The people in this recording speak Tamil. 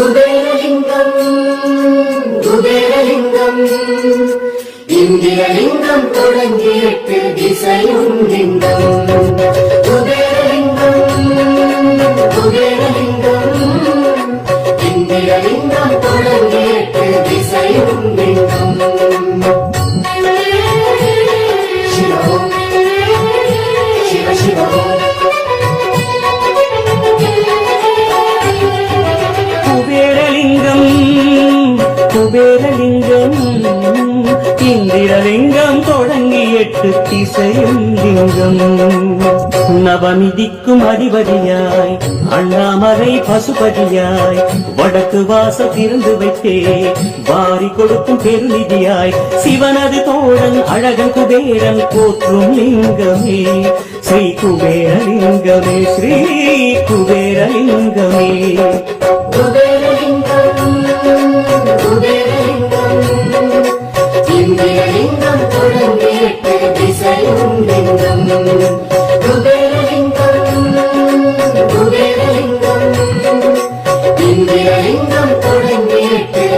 குபேரலிங்கம் குபேரலிங்கம் இந்திரலிங்கம் தொடங்கி 8 திசையும் லிங்கம். குபேரலிங்கம் குபேரலிங்கம் இந்திரலிங்கம் தொடங்கி 8 திசையும் லிங்கம். சிவம் சிவ சிவம் குபேரலிங்கம் குபேரலிங்கம் இந்திரலிங்கம் தொடங்கி 8 திசையும் லிங்கம். நவநிதிக்கும் அதிபதியாய் அண்ணாமலை பசுபதியாய் வடக்கு வாச திறந்து வைத்தே வாரி கொடுக்கும் பெருநிதியாய் சிவனது தோழன் அழகன் குபேரன் போற்றும் லிங்கமே ஸ்ரீ குபேரலிங்கமே ஸ்ரீ குபேரலிங்கமே. குபேரலிங்கம் குபேரலிங்கம் இந்திரலிங்கம் தொடங்கி 8 திசையும் லிங்கம். குபேரலிங்கம் குபேரலிங்கம்